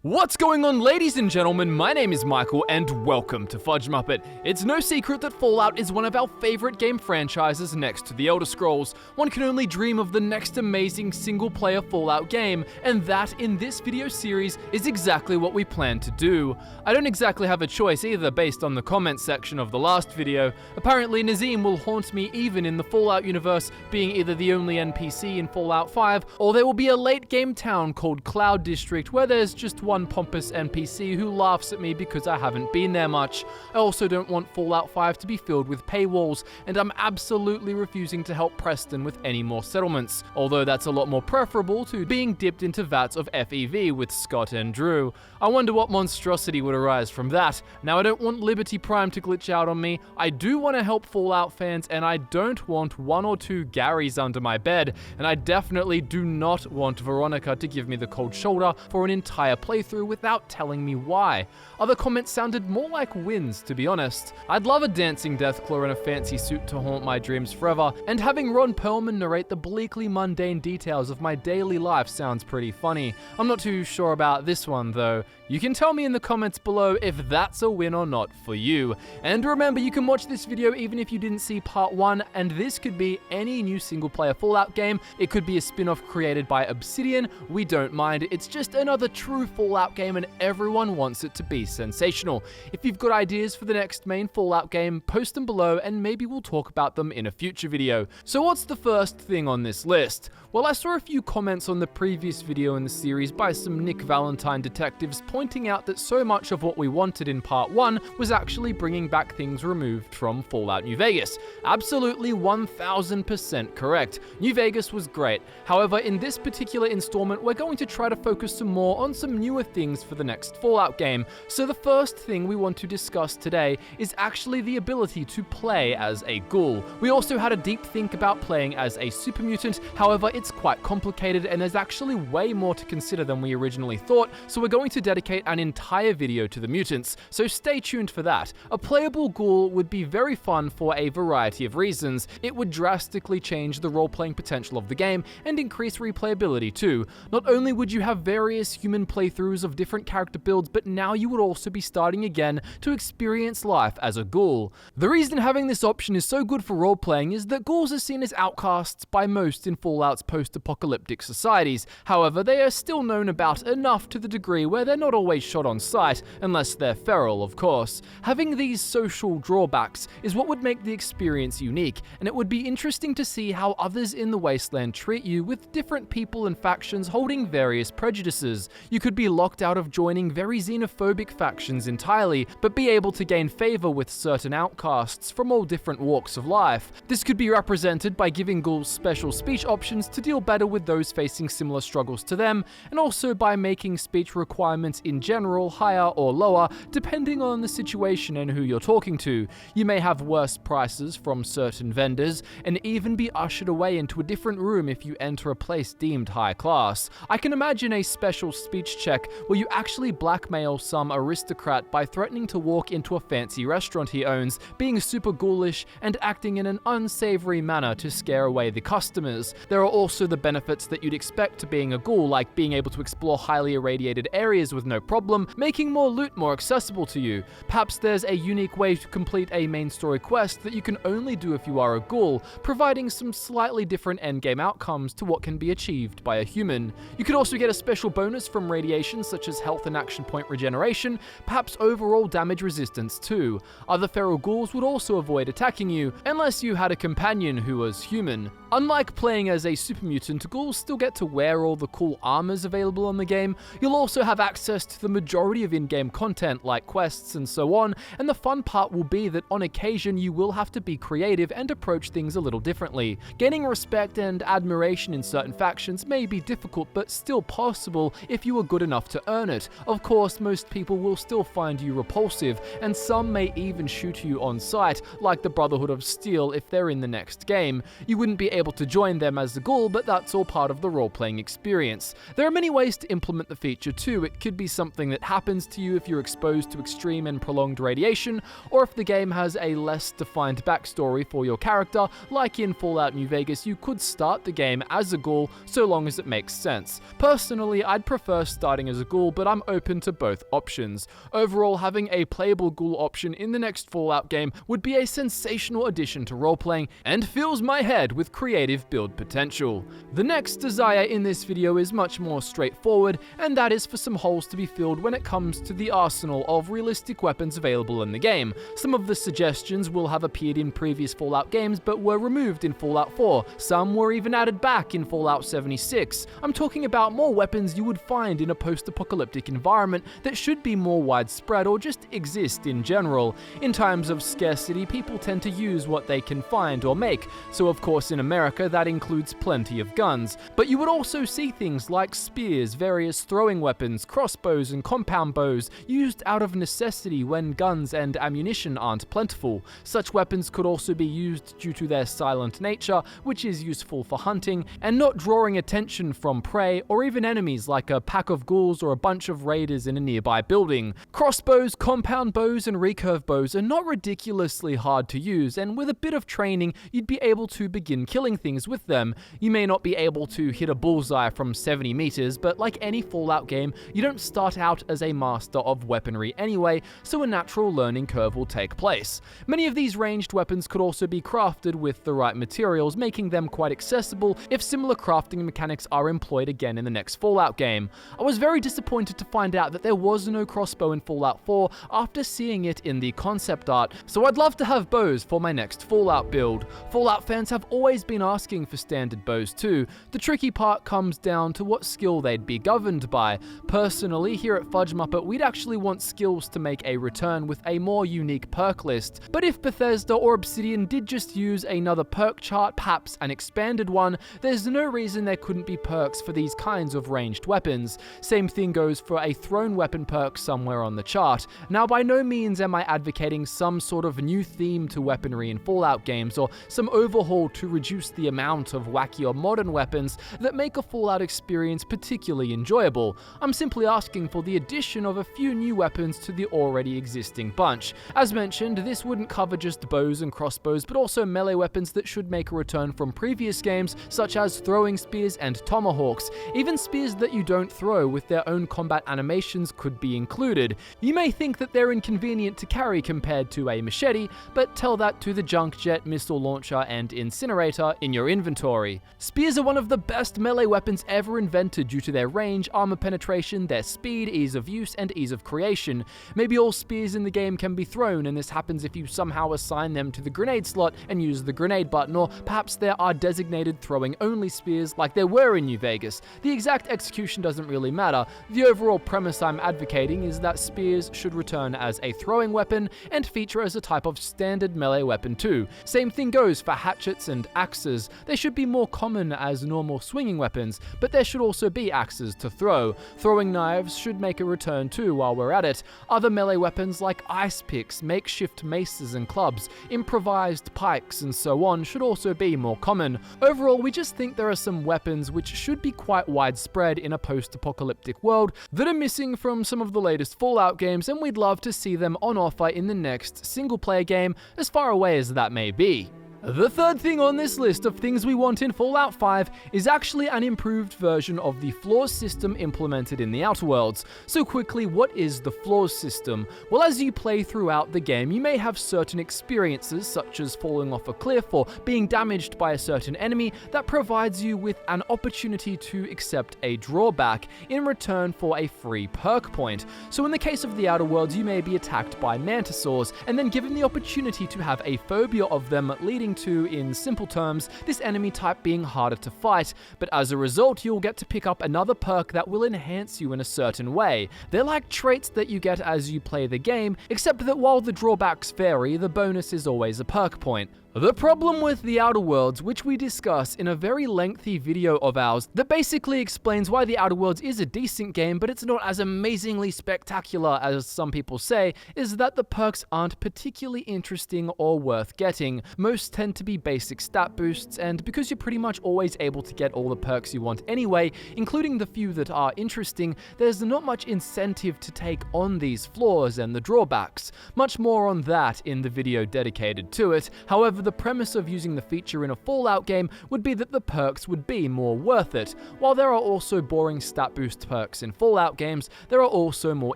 What's going on, ladies and gentlemen? My name is Michael and welcome to FudgeMuppet. It's no secret that Fallout is one of our favorite game franchises next to The Elder Scrolls. One can only dream of the next amazing single-player Fallout game, and that, in this video series, is exactly what we plan to do. I don't exactly have a choice either based on the comments section of the last video. Apparently Nazim will haunt me even in the Fallout universe, being either the only NPC in Fallout 5, or there will be a late-game town called Cloud District where there's just one pompous NPC who laughs at me because I haven't been there much. I also don't want Fallout 5 to be filled with paywalls, and I'm absolutely refusing to help Preston with any more settlements, although that's a lot more preferable to being dipped into vats of FEV with Scott and Drew. I wonder what monstrosity would arise from that. Now, I don't want Liberty Prime to glitch out on me. I do want to help Fallout fans, and I don't want one or two Garys under my bed, and I definitely do not want Veronica to give me the cold shoulder for an entire playthrough without telling me why. Other comments sounded more like wins, to be honest. I'd love a dancing Deathclaw in a fancy suit to haunt my dreams forever, and having Ron Perlman narrate the bleakly mundane details of my daily life sounds pretty funny. I'm not too sure about this one though. You can tell me in the comments below if that's a win or not for you. And remember, you can watch this video even if you didn't see part 1, and this could be any new single-player Fallout game. It could be a spin-off created by Obsidian. We don't mind. It's just another true Fallout game, and everyone wants it to be sensational. If you've got ideas for the next main Fallout game, post them below and maybe we'll talk about them in a future video. So what's the first thing on this list? Well, I saw a few comments on the previous video in the series by some Nick Valentine detectives pointing out that so much of what we wanted in part 1 was actually bringing back things removed from Fallout New Vegas. Absolutely 1000% correct. New Vegas was great. However, in this particular installment, we're going to try to focus some more on some newer things for the next Fallout game. So the first thing we want to discuss today is actually the ability to play as a ghoul. We also had a deep think about playing as a super mutant. However, it's quite complicated and there's actually way more to consider than we originally thought, so we're going to dedicate an entire video to the mutants, so stay tuned for that. A playable ghoul would be very fun for a variety of reasons. It would drastically change the role-playing potential of the game and increase replayability too. Not only would you have various human playthroughs of different character builds, but now you would also be starting again to experience life as a ghoul. The reason having this option is so good for role-playing is that ghouls are seen as outcasts by most in Fallout's post-apocalyptic societies. However, they are still known about enough to the degree where they're not always shot on sight, unless they're feral, of course. Having these social drawbacks is what would make the experience unique, and it would be interesting to see how others in the Wasteland treat you, with different people and factions holding various prejudices. You could be locked out of joining very xenophobic factions entirely, but be able to gain favor with certain outcasts from all different walks of life. This could be represented by giving ghouls special speech options to deal better with those facing similar struggles to them, and also by making speech requirements in general higher or lower depending on the situation and who you're talking to. You may have worse prices from certain vendors, and even be ushered away into a different room if you enter a place deemed high class. I can imagine a special speech check where you actually blackmail some aristocrat by threatening to walk into a fancy restaurant he owns, being super ghoulish and acting in an unsavory manner to scare away the customers. There are also the benefits that you'd expect to being a ghoul, like being able to explore highly irradiated areas with no problem, making more loot more accessible to you. Perhaps there's a unique way to complete a main story quest that you can only do if you are a ghoul, providing some slightly different endgame outcomes to what can be achieved by a human. You could also get a special bonus from radiation, such as health and action point regeneration, perhaps overall damage resistance too. Other feral ghouls would also avoid attacking you, unless you had a companion who was human. Unlike playing as a super mutant, ghouls still get to wear all the cool armors available on the game. You'll also have access to the majority of in-game content like quests and so on, and the fun part will be that on occasion you will have to be creative and approach things a little differently. Gaining respect and admiration in certain factions may be difficult, but still possible if you are good enough to earn it. Of course, most people will still find you repulsive, and some may even shoot you on sight, like the Brotherhood of Steel if they're in the next game. You wouldn't be able to join them as a ghoul, but that's all part of the role-playing experience. There are many ways to implement the feature too. It could be something that happens to you if you're exposed to extreme and prolonged radiation, or if the game has a less defined backstory for your character. Like in Fallout New Vegas, you could start the game as a ghoul so long as it makes sense. Personally, I'd prefer starting as a ghoul, but I'm open to both options. Overall, having a playable ghoul option in the next Fallout game would be a sensational addition to role-playing and fills my head with creative build potential. The next desire in this video is much more straightforward, and that is for some holes to be filled when it comes to the arsenal of realistic weapons available in the game. Some of the suggestions will have appeared in previous Fallout games but were removed in Fallout 4. Some were even added back in Fallout 76. I'm talking about more weapons you would find in a post-apocalyptic environment that should be more widespread or just exist in general. In times of scarcity, people tend to use what they can find or make, so of course in America that includes plenty of guns. But you would also see things like spears, various throwing weapons, crossbows and compound bows used out of necessity when guns and ammunition aren't plentiful. Such weapons could also be used due to their silent nature, which is useful for hunting and not drawing attention from prey or even enemies like a pack of ghouls or a bunch of raiders in a nearby building. Crossbows, compound bows and recurve bows are not ridiculously hard to use, and with a bit of training you'd be able to begin killing things with them. You may not be able to hit a bullseye from 70 meters, but like any Fallout game, you don't start out as a master of weaponry anyway, so a natural learning curve will take place. Many of these ranged weapons could also be crafted with the right materials, making them quite accessible if similar crafting mechanics are employed again in the next Fallout game. I was very disappointed to find out that there was no crossbow in Fallout 4 after seeing it in the concept art, so I'd love to have bows for my next Fallout build. Fallout fans have always been asking for standard bows too. The tricky part comes down to what skill they'd be governed by. Personally, here at FudgeMuppet, we'd actually want skills to make a return with a more unique perk list, but if Bethesda or Obsidian did just use another perk chart, perhaps an expanded one, there's no reason there couldn't be perks for these kinds of ranged weapons. Same thing goes for a thrown weapon perk somewhere on the chart. Now, by no means am I advocating some sort of new theme to weaponry in Fallout games or some overhaul to reduce the amount of wacky or modern weapons that make a Fallout experience particularly enjoyable. I'm simply asking for the addition of a few new weapons to the already existing bunch. As mentioned, this wouldn't cover just bows and crossbows, but also melee weapons that should make a return from previous games, such as throwing spears and tomahawks. Even spears that you don't throw with their own combat animations could be included. You may think that they're inconvenient to carry compared to a machete, but tell that to the junk jet, missile launcher, and incinerator in your inventory. Spears are one of the best melee weapons ever invented due to their range, armor penetration, their speed, ease of use, and ease of creation. Maybe all spears in the game can be thrown, and this happens if you somehow assign them to the grenade slot and use the grenade button, or perhaps there are designated throwing-only spears like there were in New Vegas. The exact execution doesn't really matter. The overall premise I'm advocating is that spears should return as a throwing weapon and feature as a type of standard melee weapon too. Same thing goes for hatchets and axes. They should be more common as normal swinging weapons, but there should also be axes to throw. Throwing knives should make a return too while we're at it. Other melee weapons like ice picks, makeshift maces and clubs, improvised pikes and so on should also be more common. Overall, we just think there are some weapons which should be quite widespread in a post-apocalyptic world that are missing from some of the latest Fallout games, and we'd love to see them on offer in the next single-player game, as far away as that may be. The third thing on this list of things we want in Fallout 5 is actually an improved version of the flaws system implemented in the Outer Worlds. So quickly, what is the flaws system? Well, as you play throughout the game, you may have certain experiences, such as falling off a cliff or being damaged by a certain enemy, that provides you with an opportunity to accept a drawback in return for a free perk point. So in the case of the Outer Worlds, you may be attacked by mantisaurs, and then given the opportunity to have a phobia of them, leading to, in simple terms, this enemy type being harder to fight, but as a result you'll get to pick up another perk that will enhance you in a certain way. They're like traits that you get as you play the game, except that while the drawbacks vary, the bonus is always a perk point. The problem with The Outer Worlds, which we discuss in a very lengthy video of ours that basically explains why The Outer Worlds is a decent game, but it's not as amazingly spectacular as some people say, is that the perks aren't particularly interesting or worth getting. Most tend to be basic stat boosts, and because you're pretty much always able to get all the perks you want anyway, including the few that are interesting, there's not much incentive to take on these flaws and the drawbacks. Much more on that in the video dedicated to it. However, the premise of using the feature in a Fallout game would be that the perks would be more worth it. While there are also boring stat boost perks in Fallout games, there are also more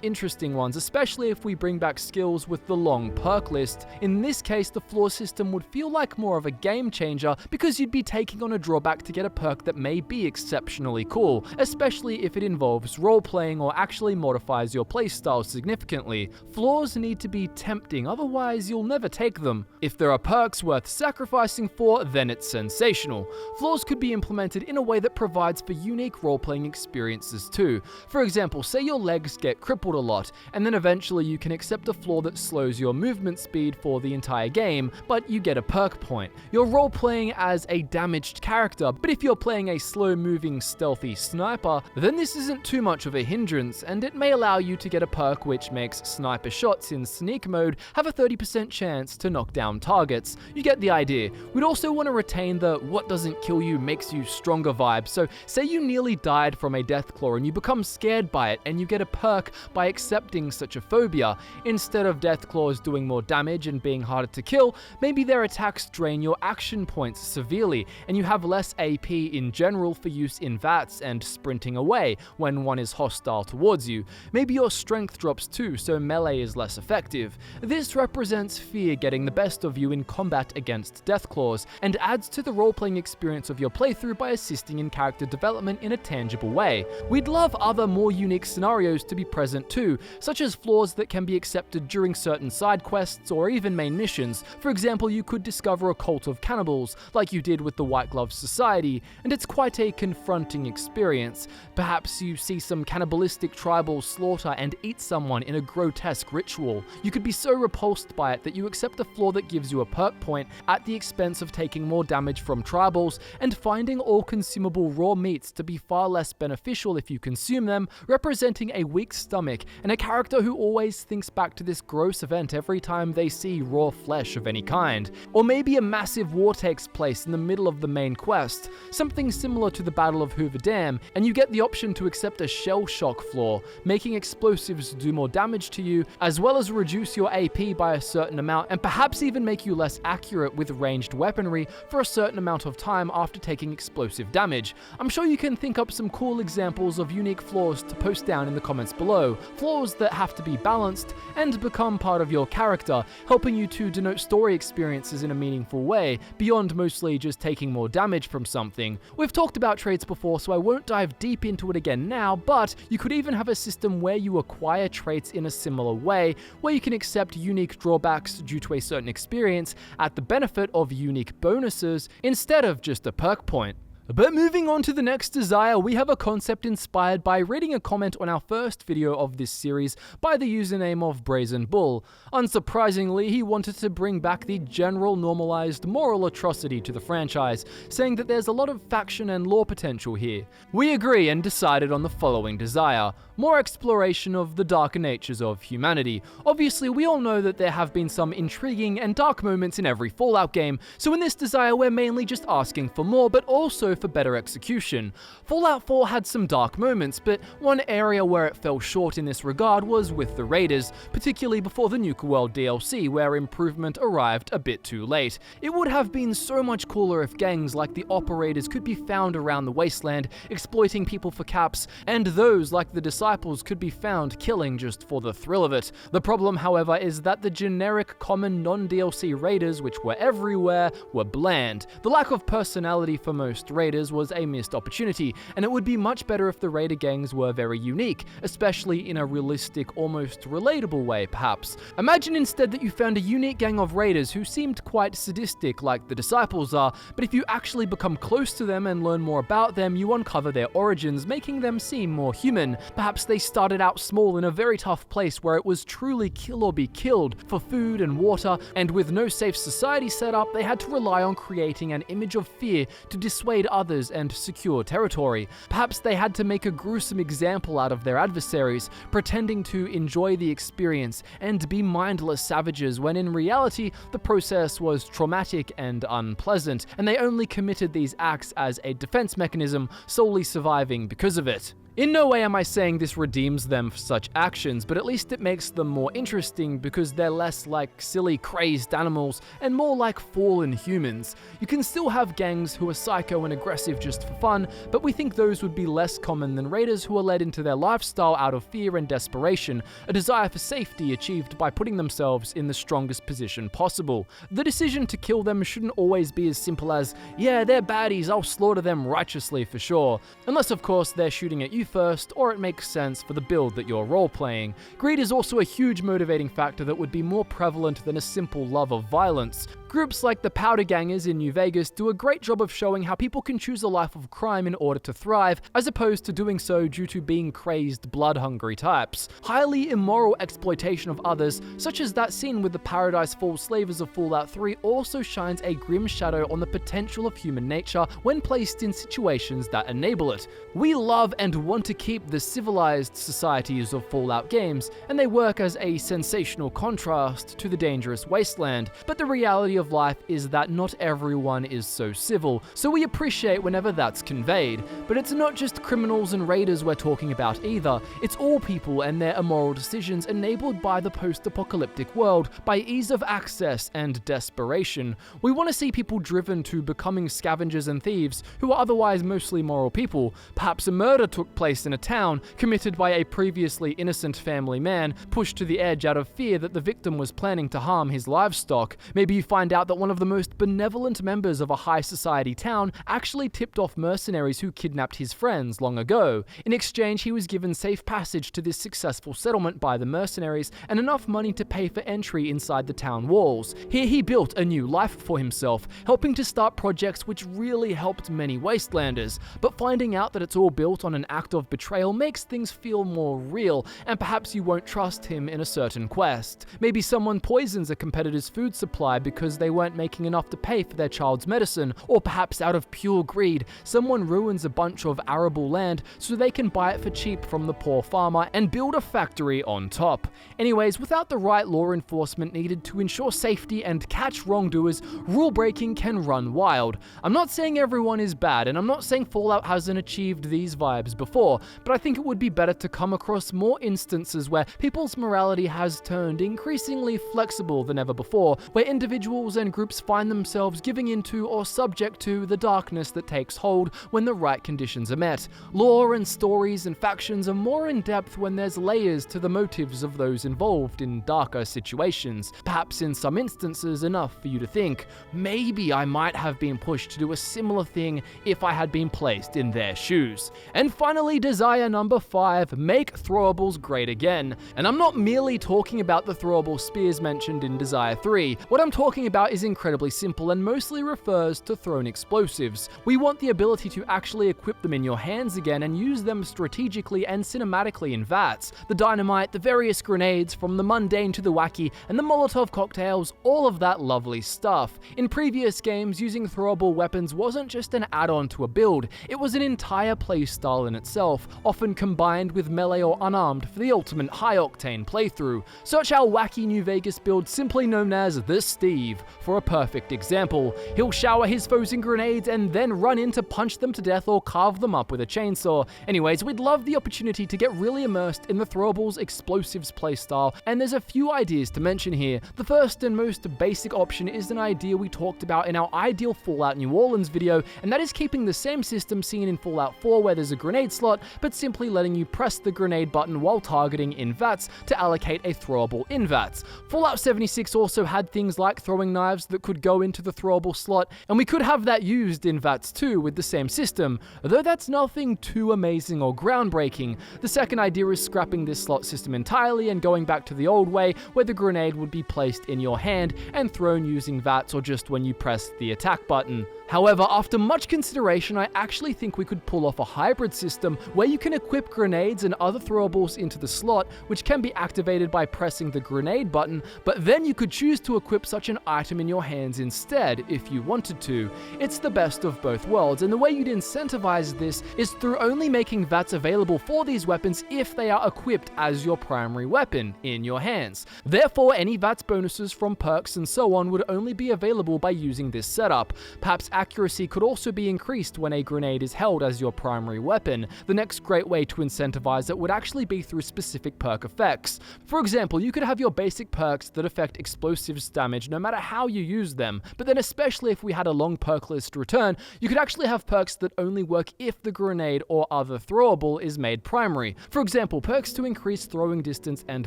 interesting ones, especially if we bring back skills with the long perk list. In this case, the flaw system would feel like more of a game changer because you'd be taking on a drawback to get a perk that may be exceptionally cool, especially if it involves role-playing or actually modifies your playstyle significantly. Flaws need to be tempting, otherwise you'll never take them. If there are perks worth sacrificing for, then it's sensational. Flaws could be implemented in a way that provides for unique role-playing experiences too. For example, say your legs get crippled a lot, and then eventually you can accept a flaw that slows your movement speed for the entire game, but you get a perk point. You're role-playing as a damaged character, but if you're playing a slow-moving, stealthy sniper, then this isn't too much of a hindrance, and it may allow you to get a perk which makes sniper shots in sneak mode have a 30% chance to knock down targets. You get the idea. We'd also want to retain the what doesn't kill you makes you stronger vibe. So say you nearly died from a deathclaw and you become scared by it, and you get a perk by accepting such a phobia. Instead of deathclaws doing more damage and being harder to kill, maybe their attacks drain your action points severely, and you have less AP in general for use in VATS and sprinting away when one is hostile towards you. Maybe your strength drops too, so melee is less effective. This represents fear getting the best of you in combat against deathclaws, and adds to the role-playing experience of your playthrough by assisting in character development in a tangible way. We'd love other more unique scenarios to be present too, such as flaws that can be accepted during certain side quests or even main missions. For example, you could discover a cult of cannibals, like you did with the White Glove Society, and it's quite a confronting experience. Perhaps you see some cannibalistic tribals slaughter and eat someone in a grotesque ritual. You could be so repulsed by it that you accept a flaw that gives you a perk point at the expense of taking more damage from tribals, and finding all consumable raw meats to be far less beneficial if you consume them, representing a weak stomach and a character who always thinks back to this gross event every time they see raw flesh of any kind. Or maybe a massive war takes place in the middle of the main quest, something similar to the Battle of Hoover Dam, and you get the option to accept a shell shock flaw, making explosives do more damage to you, as well as reduce your AP by a certain amount, and perhaps even make you less accurate with ranged weaponry for a certain amount of time after taking explosive damage. I'm sure you can think up some cool examples of unique flaws to post down in the comments below, flaws that have to be balanced and become part of your character, helping you to denote story experiences in a meaningful way, beyond mostly just taking more damage from something. We've talked about traits before, so I won't dive deep into it again now, but you could even have a system where you acquire traits in a similar way, where you can accept unique drawbacks due to a certain experience at the benefit of unique bonuses instead of just a perk point. But moving on to the next desire, we have a concept inspired by reading a comment on our first video of this series by the username of Brazen Bull. Unsurprisingly, he wanted to bring back the general normalized moral atrocity to the franchise, saying that there's a lot of faction and lore potential here. We agree and decided on the following desire: more exploration of the darker natures of humanity. Obviously, we all know that there have been some intriguing and dark moments in every Fallout game, so in this desire we're mainly just asking for more, but also for better execution. Fallout 4 had some dark moments, but one area where it fell short in this regard was with the Raiders, particularly before the Nuka World DLC, where improvement arrived a bit too late. It would have been so much cooler if gangs like the Operators could be found around the wasteland, exploiting people for caps, and those like the Disciples could be found killing just for the thrill of it. The problem, however, is that the generic common non-DLC Raiders, which were everywhere, were bland. The lack of personality for most Raiders raiders was a missed opportunity, and it would be much better if the raider gangs were very unique, especially in a realistic, almost relatable way perhaps. Imagine instead that you found a unique gang of raiders who seemed quite sadistic like the disciples are, but if you actually become close to them and learn more about them, you uncover their origins, making them seem more human. Perhaps they started out small in a very tough place where it was truly kill or be killed for food and water, and with no safe society set up, they had to rely on creating an image of fear to dissuade others and secure territory. Perhaps they had to make a gruesome example out of their adversaries, pretending to enjoy the experience and be mindless savages when in reality the process was traumatic and unpleasant, and they only committed these acts as a defense mechanism, solely surviving because of it. In no way am I saying this redeems them for such actions, but at least it makes them more interesting because they're less like silly, crazed animals and more like fallen humans. You can still have gangs who are psycho and aggressive just for fun, but we think those would be less common than raiders who are led into their lifestyle out of fear and desperation, a desire for safety achieved by putting themselves in the strongest position possible. The decision to kill them shouldn't always be as simple as, yeah, they're baddies, I'll slaughter them righteously for sure. Unless of course they're shooting at you first, or it makes sense for the build that you're role-playing. Greed is also a huge motivating factor that would be more prevalent than a simple love of violence. Groups like the Powder Gangers in New Vegas do a great job of showing how people can choose a life of crime in order to thrive, as opposed to doing so due to being crazed, blood-hungry types. Highly immoral exploitation of others, such as that scene with the Paradise Falls slavers of Fallout 3, also shines a grim shadow on the potential of human nature when placed in situations that enable it. We love and want to keep the civilized societies of Fallout games, and they work as a sensational contrast to the dangerous wasteland, but the reality of life is that not everyone is so civil, so we appreciate whenever that's conveyed. But it's not just criminals and raiders we're talking about either, it's all people and their immoral decisions enabled by the post-apocalyptic world, by ease of access and desperation. We want to see people driven to becoming scavengers and thieves who are otherwise mostly moral people. Perhaps a murder took place in a town, committed by a previously innocent family man, pushed to the edge out of fear that the victim was planning to harm his livestock. Maybe you find out that one of the most benevolent members of a high society town actually tipped off mercenaries who kidnapped his friends long ago. In exchange, he was given safe passage to this successful settlement by the mercenaries and enough money to pay for entry inside the town walls. Here he built a new life for himself, helping to start projects which really helped many wastelanders. But finding out that it's all built on an act of betrayal makes things feel more real, and perhaps you won't trust him in a certain quest. Maybe someone poisons a competitor's food supply because they weren't making enough to pay for their child's medicine, or perhaps out of pure greed, someone ruins a bunch of arable land so they can buy it for cheap from the poor farmer and build a factory on top. Anyways, without the right law enforcement needed to ensure safety and catch wrongdoers, rule breaking can run wild. I'm not saying everyone is bad, and I'm not saying Fallout hasn't achieved these vibes before, but I think it would be better to come across more instances where people's morality has turned increasingly flexible than ever before, where individuals and groups find themselves giving into or subject to the darkness that takes hold when the right conditions are met. Lore and stories and factions are more in depth when there's layers to the motives of those involved in darker situations. Perhaps in some instances enough for you to think, maybe I might have been pushed to do a similar thing if I had been placed in their shoes. And finally, desire number 5, make throwables great again. And I'm not merely talking about the throwable spears mentioned in Desire 3. What I'm talking about is incredibly simple and mostly refers to thrown explosives. We want the ability to actually equip them in your hands again and use them strategically and cinematically in VATS. The dynamite, the various grenades, from the mundane to the wacky, and the Molotov cocktails, all of that lovely stuff. In previous games, using throwable weapons wasn't just an add-on to a build, it was an entire playstyle in itself, often combined with melee or unarmed for the ultimate high-octane playthrough. Search our wacky New Vegas build simply known as the Steve for a perfect example. He'll shower his foes in grenades and then run in to punch them to death or carve them up with a chainsaw. Anyways, we'd love the opportunity to get really immersed in the throwables explosives playstyle, and there's a few ideas to mention here. The first and most basic option is an idea we talked about in our ideal Fallout New Orleans video, and that is keeping the same system seen in Fallout 4 where there's a grenade slot, but simply letting you press the grenade button while targeting in VATS to allocate a throwable in VATS. Fallout 76 also had things like throwing knives that could go into the throwable slot, and we could have that used in VATS 2 with the same system, although that's nothing too amazing or groundbreaking. The second idea is scrapping this slot system entirely and going back to the old way, where the grenade would be placed in your hand and thrown using VATS or just when you press the attack button. However, after much consideration, I actually think we could pull off a hybrid system where you can equip grenades and other throwables into the slot, which can be activated by pressing the grenade button, but then you could choose to equip such an item in your hands instead if you wanted to. It's the best of both worlds, and the way you'd incentivize this is through only making VATS available for these weapons if they are equipped as your primary weapon in your hands. Therefore, any VATS bonuses from perks and so on would only be available by using this setup. Perhaps accuracy could also be increased when a grenade is held as your primary weapon. The next great way to incentivize it would actually be through specific perk effects. For example, you could have your basic perks that affect explosives damage no matter how you use them, but then especially if we had a long perk list return, you could actually have perks that only work if the grenade or other throwable is made primary. For example, perks to increase throwing distance and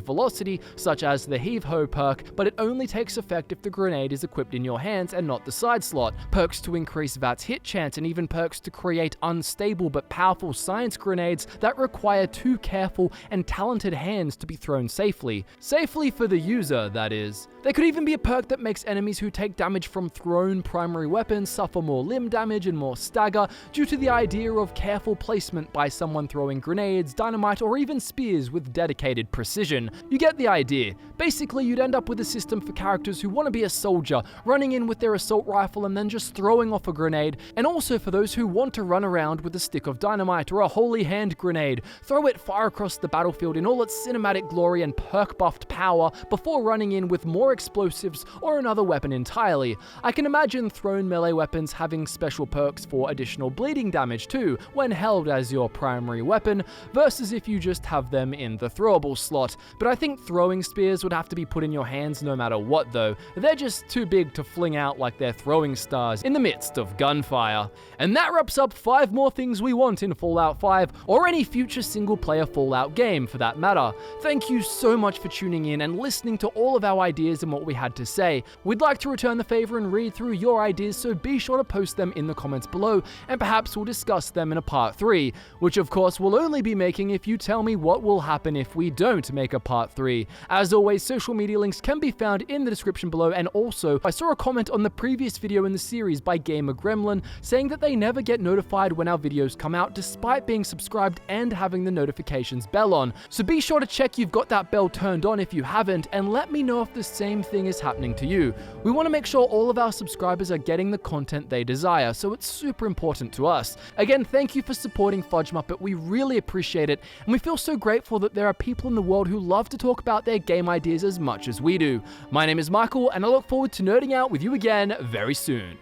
velocity, such as the heave-ho perk, but it only takes effect if the grenade is equipped in your hands and not the side slot. Perks to increase VATS hit chance, and even perks to create unstable but powerful science grenades that require two careful and talented hands to be thrown safely. Safely for the user, that is. There could even be a perk that makes enemies who take damage from thrown primary weapons suffer more limb damage and more stagger due to the idea of careful placement by someone throwing grenades, dynamite, or even spears with dedicated precision. You get the idea. Basically, you'd end up with a system for characters who want to be a soldier, running in with their assault rifle and then just throwing off a grenade, and also for those who want to run around with a stick of dynamite or a holy hand grenade, throw it far across the battlefield in all its cinematic glory and perk-buffed power before running in with more explosives or another weapon entirely. I can imagine thrown melee weapons having special perks for additional bleeding damage too, when held as your primary weapon, versus if you just have them in the throwable slot. But I think throwing spears would have to be put in your hands no matter what though. They're just too big to fling out like they're throwing stars in the midst of gunfire. And that wraps up 5 more things we want in Fallout 5, or any future single-player Fallout game for that matter. Thank you so much for tuning in and listening to all of our ideas and what we had to say. We'd like to return the favor and read through your ideas, so be sure to post them in the comments below, and perhaps we'll discuss them in a part 3, which of course we'll only be making if you tell me what will happen if we don't make a part 3. As always, social media links can be found in the description below, and also I saw a comment on the previous video in the series by Gamer Gremlin saying that they never get notified when our videos come out despite being subscribed and having the notifications bell on. So be sure to check you've got that bell turned on if you haven't, and let me know if the same thing is happening to you. We want to make sure all of our subscribers are getting the content they desire, so it's super important to us. Again, thank you for supporting FudgeMuppet, we really appreciate it, and we feel so grateful that there are people in the world who love to talk about their game ideas as much as we do. My name is Michael, and I look forward to nerding out with you again very soon.